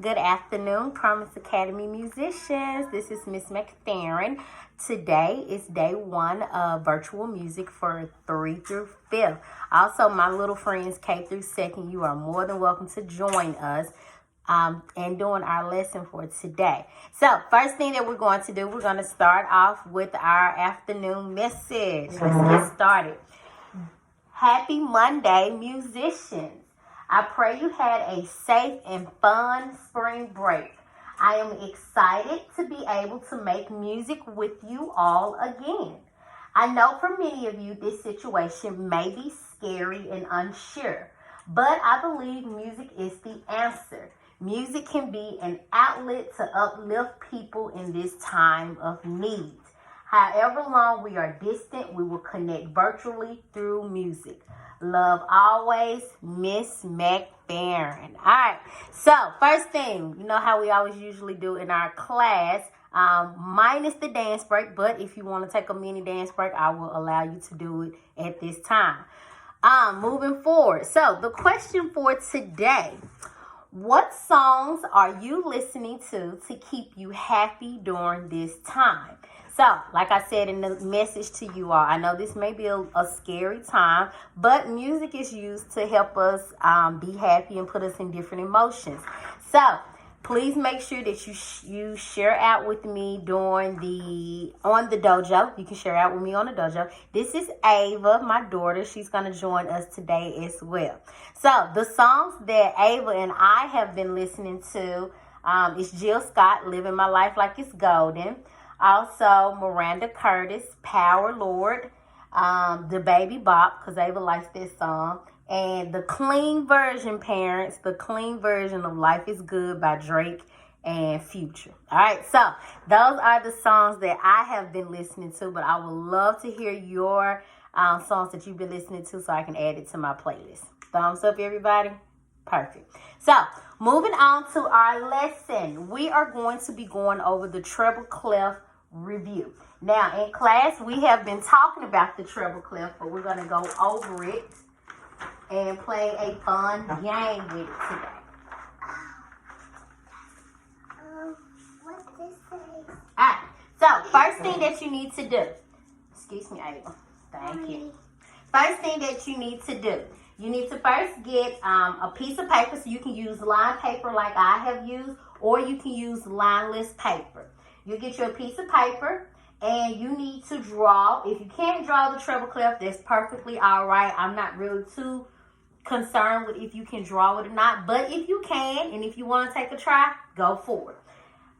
Good afternoon, Promise Academy musicians. This is Miss McFerren. Today is day 1 of virtual music for 3 through 5th. Also, my little friends K through 2nd, you are more than welcome to join us and doing our lesson for today. So, first thing that we're going to do, we're going to start off with our afternoon message. Let's get started. Happy Monday, musicians. I pray you had a safe and fun spring break. I am excited to be able to make music with you all again. I know for many of you this situation may be scary and unsure, but I believe music is the answer. Music can be an outlet to uplift people in this time of need. However long we are distant, we will connect virtually through music. Love always, Miss McFerren. All right, so first thing, you know how we always usually do in our class, minus the dance break, but if you want to take a mini dance break, I will allow you to do it at this time. Moving forward, so the question for today, what songs are you listening to keep you happy during this time? So, like I said in the message to you all, I know this may be a scary time, but music is used to help us be happy and put us in different emotions. So, please make sure that you share out with me on the dojo. You can share out with me on the dojo. This is Ava, my daughter. She's going to join us today as well. So, the songs that Ava and I have been listening to is Jill Scott, Living My Life Like It's Golden. Also, Miranda Curtis, Power Lord, The Baby Bop, because Ava likes this song, and the clean version, parents, the clean version of Life is Good by Drake and Future. All right, so those are the songs that I have been listening to, but I would love to hear your songs that you've been listening to so I can add it to my playlist. Thumbs up, everybody. Perfect. So, moving on to our lesson, we are going to be going over the treble clef review. Now, in class, we have been talking about the treble clef, but we're going to go over it and play a fun game with it today. What's this say? Alright, so first thing that you need to do, excuse me, Ava, thank you. First thing that you need to do, you need to first get a piece of paper, so you can use line paper like I have used, or you can use lineless paper. You get your piece of paper, and you need to draw. If you can't draw the treble clef, that's perfectly all right. I'm not really too concerned with if you can draw it or not, but if you can, and if you want to take a try, go for it.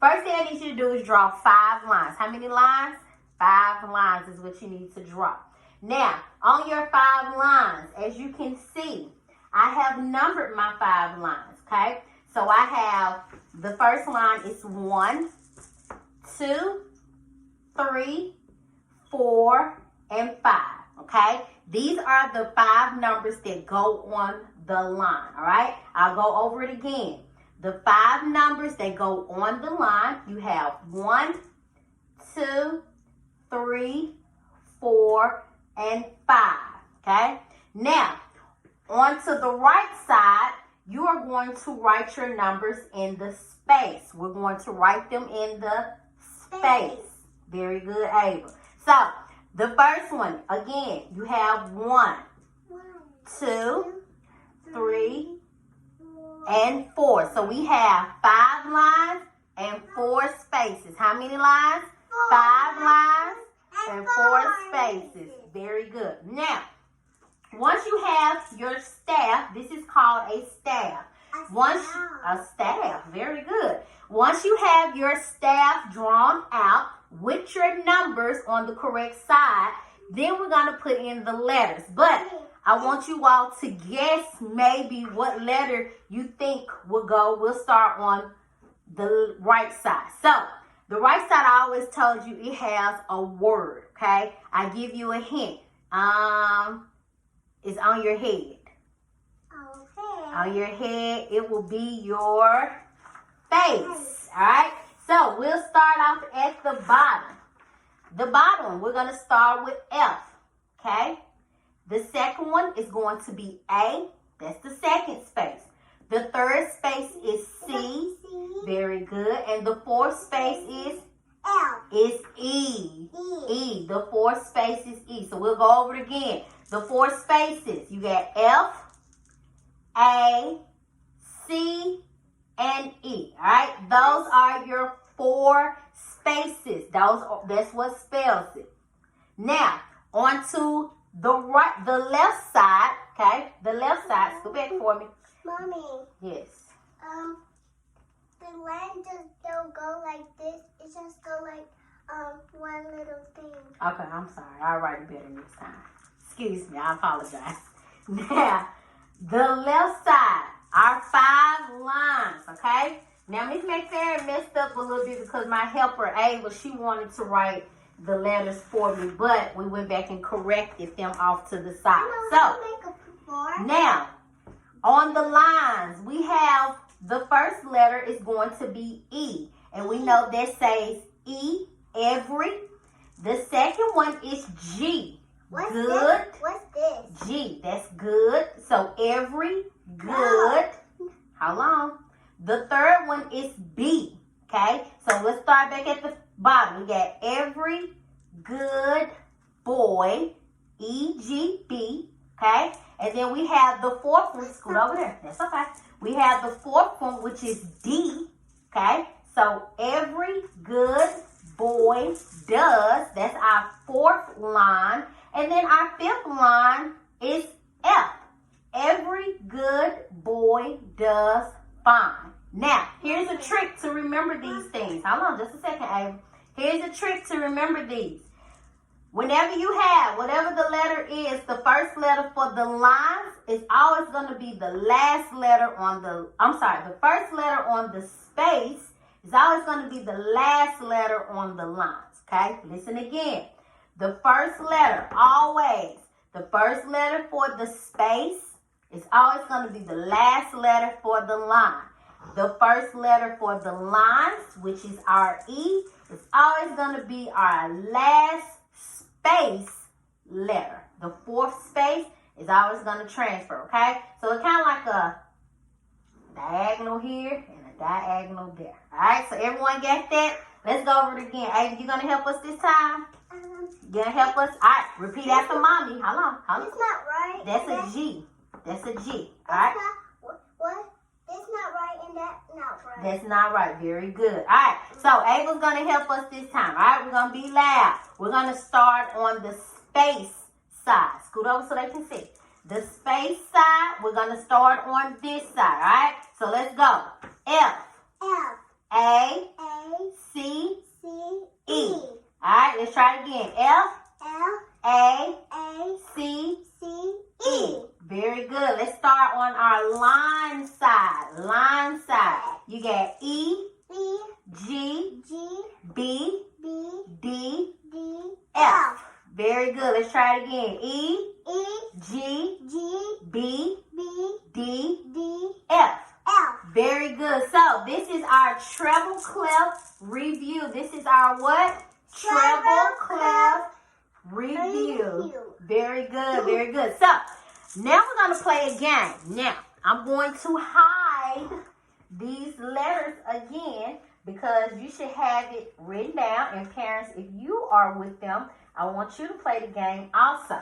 First thing I need you to do is draw 5 lines. How many lines? 5 lines is what you need to draw. Now, on your 5 lines, as you can see, I have numbered my 5 lines, okay? So I have, the first line is 1, 2, 3, 4, and 5, okay? These are the 5 numbers that go on the line, all right? I'll go over it again. The 5 numbers that go on the line, you have 1, 2, 3, 4, and 5, okay? Now, onto the right side, you are going to write your numbers in the space. We're going to write them in the space. Very good, Ava. So, the first one, again, you have 1, 2, 3, and 4. So, we have 5 lines and 4 spaces. How many lines? 5 lines and 4 spaces. Very good. Now, once you have your staff, this is called a staff. A staff, very good. Once you have your staff drawn out with your numbers on the correct side, then we're going to put in the letters. But I want you all to guess maybe what letter you think will go. We'll start on the right side. So, the right side, I always told you, it has a word, okay? I give you a hint. It's on your head. Okay. On your head, it will be your face, all right? So, we'll start off at the bottom. The bottom, we're going to start with F, okay? The second one is going to be A. That's the second space. The third space is C. Very good. And the fourth space is? L. It's E. E. The fourth space is E. So we'll go over it again. The four spaces. You got F, A, C, and E. All right? Those are your four spaces. That's what spells it. Now, on to the left side. Okay? The left side. Scoot back for me. Mommy. Yes. The line just don't go like this. It just go like one little thing. Okay, I'm sorry. I'll write it better next time. Excuse me. I apologize. Now, the left side. Our 5 lines. Okay? Now, Miss McFerren messed up a little bit because my helper, Ava, she wanted to write the letters for me, but we went back and corrected them off to the side. So, now, on the lines, we have the first letter is going to be E. And we know that says E, every. The second one is G. What's good. This? What's this? G, that's good. So every, good. How long? The third one is B. Okay, so let's start back at the bottom. We got every good boy, E-G-B. Okay, and then we have the fourth one. Scoot over there. That's okay. We have the fourth one, which is D. Okay, so every good boy does. That's our fourth line. And then our fifth line is F. Every good boy does fine. Now, here's a trick to remember these things. Hold on just a second, Ava. Here's a trick to remember these. Whenever you have, whatever the letter is, the first letter for the lines is always going to be the last letter on the, the first letter on the space is always going to be the last letter on the lines. Okay? Listen again. The first letter, always, the first letter for the space is always going to be the last letter for the line. The first letter for the lines, which is our E, is always going to be our last space letter. The fourth space is always going to transfer, okay? So it's kind of like a diagonal here and a diagonal there. All right, so everyone get that? Let's go over it again. Ava, you going to help us this time? You going to help us? All right, repeat after mommy. Hold on. It's not right. That's a G. That's a G. All right? What? That's not right and that's not right. That's not right. Very good. All right. So Ava's going to help us this time. All right. We're going to be loud. We're going to start on the space side. Scoot over so they can see. The space side, we're going to start on this side. All right. So let's go. F. F. A. A. C. C. E. All right. Let's try it again. F. L. A. A. C. C. E. Very good. Let's start on our line side. Line side. You got E, B. G, G. B, B. D, D. F. Very good. Let's try it again. E, E. G, G. B, B. D, D. F. F. Very good. So this is our treble clef review. This is our what? Treble clef review. Very good. Very good. So now we're going to play a game. Now, I'm going to hide these letters again because you should have it written down. And parents, if you are with them, I want you to play the game also.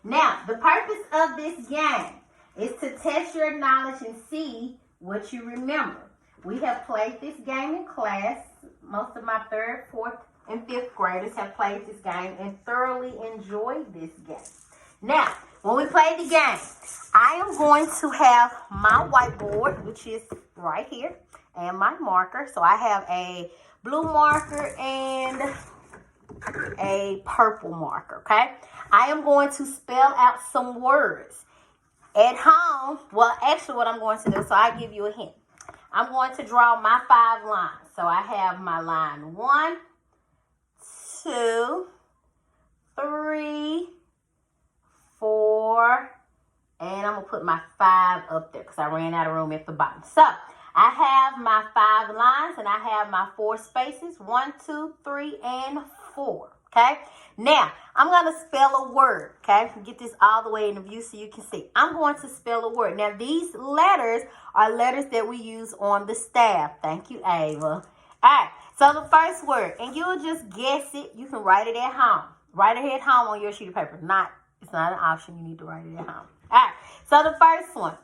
Now, the purpose of this game is to test your knowledge and see what you remember. We have played this game in class. Most of my 3rd, 4th, and 5th graders have played this game and thoroughly enjoyed this game. Now, when we play the game, I am going to have my whiteboard, which is right here, and my marker. So I have a blue marker and a purple marker, okay? I am going to spell out some words. At home, well, actually what I'm going to do, so I'll give you a hint. I'm going to draw my 5 lines. So I have my line 1, 2, 3, 4, and I'm going to put my 5 up there because I ran out of room at the bottom. So I have my 5 lines and I have my 4 spaces, 1, 2, 3, and 4. Okay? Now, I'm going to spell a word. Okay? Get this all the way in the view so you can see. I'm going to spell a word. Now, these letters are letters that we use on the staff. Thank you, Ava. All right. So, the first word, and you'll just guess it. You can write it at home. Write it at home on your sheet of paper. It's not an option. You need to write it at home. All right. So, the first one,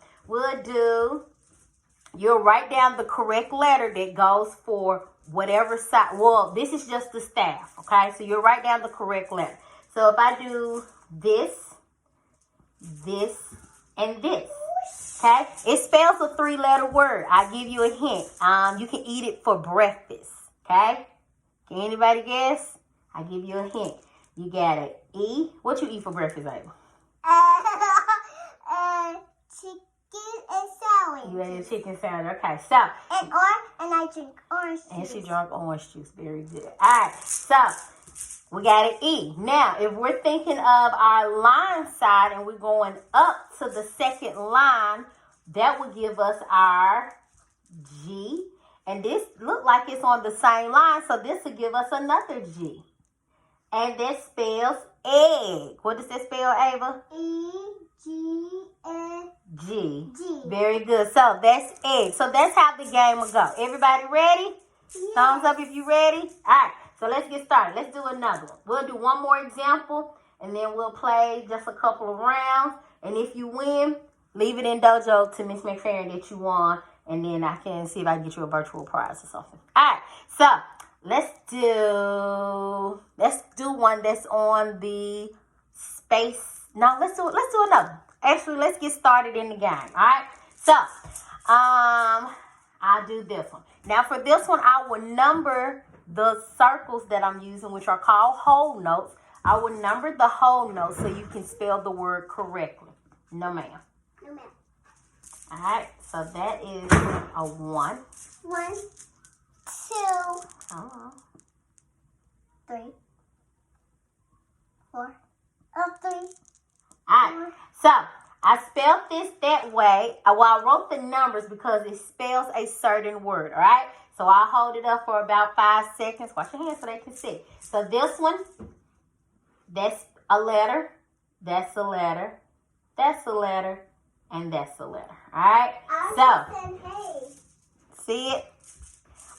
you'll write down the correct letter that goes for whatever side. Well, this is just the staff, okay? So you'll write down the correct letter. So if I do this, and this, okay? It spells a 3-letter word. I'll give you a hint. You can eat it for breakfast, okay? Can anybody guess? I'll give you a hint. You got an E. What you eat for breakfast, baby? Chicken and salad. You ate a chicken salad. Okay, so. And I drink orange juice. And she drank orange juice. Very good. All right, so we got an E. Now, if we're thinking of our line side and we're going up to the second line, that would give us our G. And this look like it's on the same line, so this would give us another G. And that spells egg. What does that spell, Ava? E-G-N. G. G. Very good. So that's egg. So that's how the game will go. Everybody ready? Yes. Thumbs up if you ready. All right. So let's get started. Let's do another one. We'll do one more example, and then we'll play just a couple of rounds. And if you win, leave it in Dojo to Miss McFerren that you won, and then I can see if I can get you a virtual prize or something. All right. So let's do one that's on the space. No, let's do another. Actually, let's get started in the game. All right. So, I'll do this one. Now, for this one, I will number the circles that I'm using, which are called whole notes. I will number the whole notes so you can spell the word correctly. No, ma'am. No, ma'am. All right. So that is a 1. 1, 2, 3, 4. 3. All right. So I spelled this that way. Well, I wrote the numbers because it spells a certain word. All right. So I'll hold it up for about 5 seconds. Wash your hands so they can see. So this one, that's a letter. That's a letter. That's a letter. And that's a letter. All right. So see it?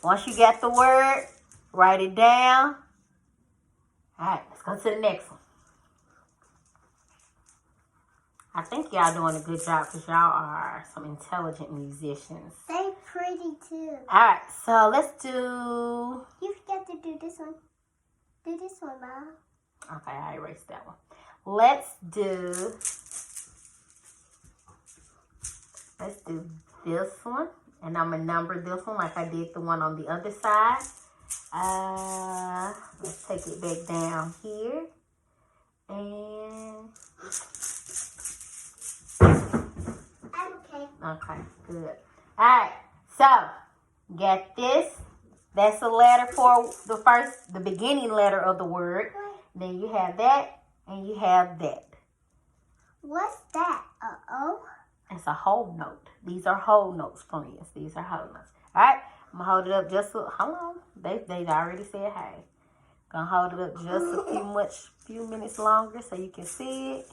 Once you get the word, write it down. All right. Let's go to the next one. I think y'all doing a good job because y'all are some intelligent musicians. They pretty too. All right, so let's do... You forget to do this one. Do this one, Mom. Okay, I erased that one. Let's do this one. And I'm going to number this one like I did the one on the other side. Let's take it back down here. And... Okay, good. All right, so get this. That's a letter for the beginning letter of the word. Then you have that, and you have that. What's that? O? It's a whole note. These are whole notes, friends. These are whole notes. All right, I'm gonna hold it up just hold on. They already said hey. Gonna hold it up just a few minutes longer so you can see it.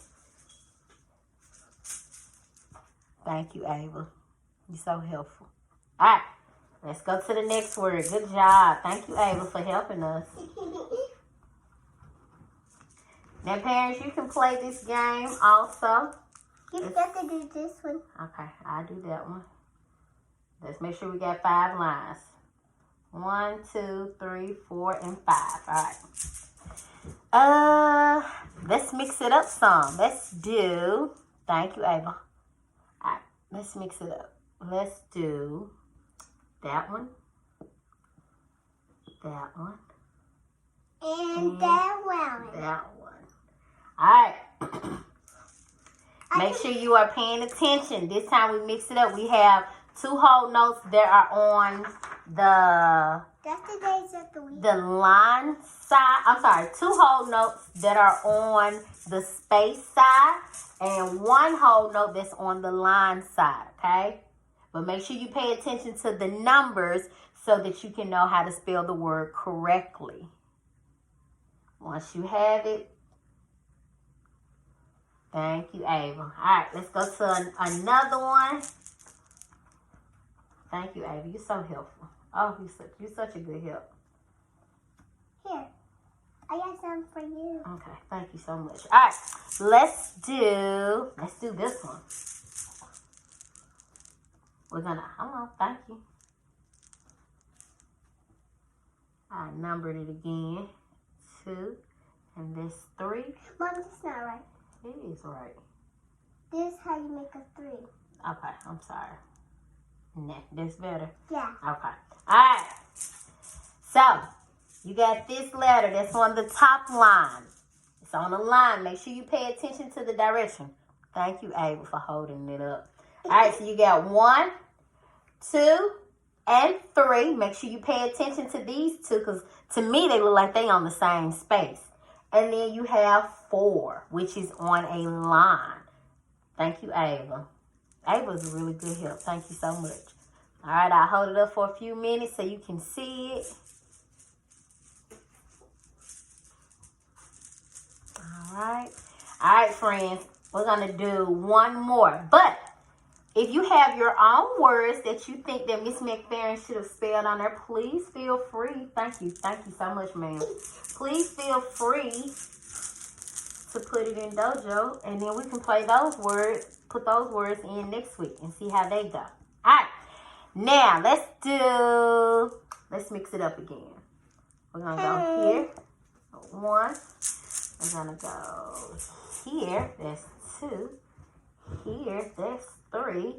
Thank you, Ava. You're so helpful. All right. Let's go to the next word. Good job. Thank you, Ava, for helping us. Now, parents, you can play this game also. You got to do this one. Okay, I'll do that one. Let's make sure we got 5 lines. 1, 2, 3, 4, and 5. All right. Let's mix it up some. Let's do... Thank you, Ava. Let's mix it up. Let's do that one, that one, and that one. That one. All right. Make sure you are paying attention. This time we mix it up. We have 2 whole notes that are on That's the days of the week. The line side. I'm sorry, 2 whole notes that are on the space side. And 1 whole note that's on the line side, okay? But make sure you pay attention to the numbers so that you can know how to spell the word correctly. Once you have it. Thank you, Ava. All right, let's go to another one. Thank you, Ava. You're so helpful. Oh, you're such a good help. Here, I got some for you. Okay, thank you so much. All right, let's do this one. Thank you. I numbered it again. 2, and this 3. Mom, that's not right. It is right. This is how you make a 3. Okay, I'm sorry. Nah, that's better. Yeah. Okay. All right. So, you got this letter that's on the top line. It's on the line. Make sure you pay attention to the direction. Thank you, Ava, for holding it up. All right, so you got 1, 2, and 3. Make sure you pay attention to these two because to me they look like they on the same space. And then you have 4, which is on a line. Thank you, Ava. Ava's a really good help. Thank you so much. All right, I'll hold it up for a few minutes so you can see it. All right, friends. We're going to do one more. But if you have your own words that you think that Miss McFerren should have spelled on there, please feel free. Thank you so much, ma'am. Please feel free to put it in Dojo, and then we can play those words, put those words in next week and see how they go. All right. Now, let's mix it up again. We're going to go here. 1. We're going to go here. That's 2. Here, that's 3.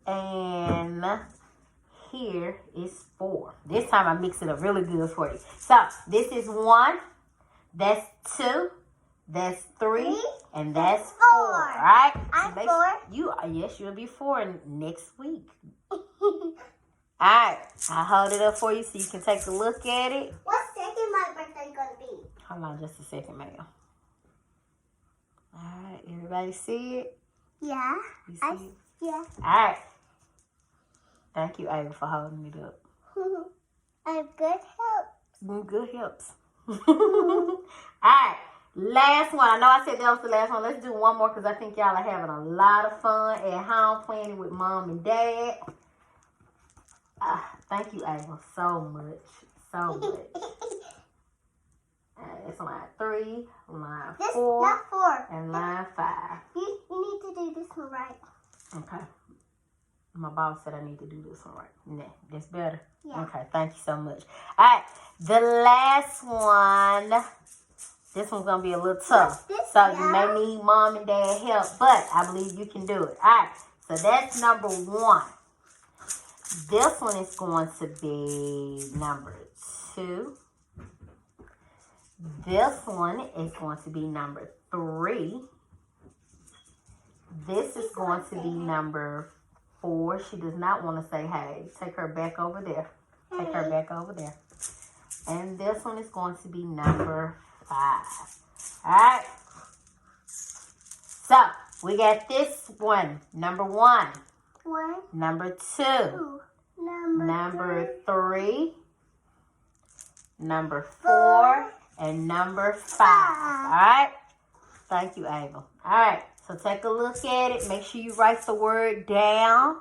And here is 4. This time I mix it up really good for you. So, this is 1. That's 2. That's 3. And that's 4. All right? I'm 4. Yes, you'll be 4 next week. All right. I'll hold it up for you so you can take a look at it. What second my birthday going to be? Hold on just a second, ma'am. All right. Everybody see it? Yeah. You see it? Yeah. All right. Thank you, Ava, for holding it up. I'm good help. Good helps. All right. Last one. I know I said that was the last one. Let's do one more because I think y'all are having a lot of fun at home playing with Mom and Dad. Thank you, Ava, so much. So much. It's line 3, line 4, not 4. and line 5. You need to do this one right. Okay. My boss said I need to do this one right. Nah, that's better? Yeah. Okay, thank you so much. All right, the last one. This one's going to be a little tough. You may need Mom and Dad help, but I believe you can do it. All right, so that's number 1. This one is going to be number 2. This one is going to be number 3. This is going to be number 4. She does not want to say hey. Take her back over there. Take her back over there. And this one is going to be number 5. All right. So, we got this one. Number 1. 1. Number 2. 2. Number 3. Number 4. And number 5. All right. Thank you, Ava. All right. So take a look at it. Make sure you write the word down.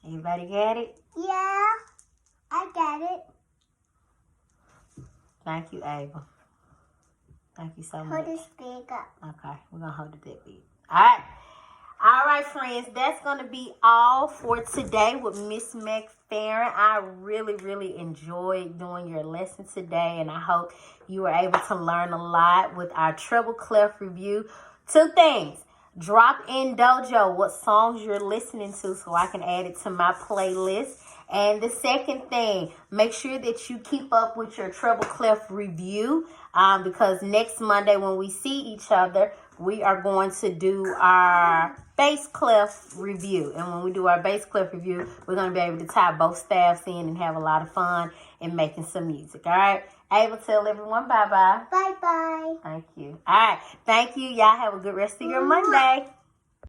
Everybody got it? Yeah, I got it. Thank you, Ava. Thank you so much. Hold this big up. Okay, we're going to hold it that big. All right. All right, friends, that's going to be all for today with Miss McFerren. I really, really enjoyed doing your lesson today, and I hope you were able to learn a lot with our Treble Clef review. 2 things. Drop in Dojo what songs you're listening to so I can add it to my playlist. And the second thing, make sure that you keep up with your Treble Clef review because next Monday when we see each other, we are going to do our bass clef review. And when we do our bass clef review, we're going to be able to tie both staffs in and have a lot of fun in making some music. All right? Ava, tell everyone bye-bye. Bye-bye. Thank you. All right. Thank you. Y'all have a good rest of your Monday.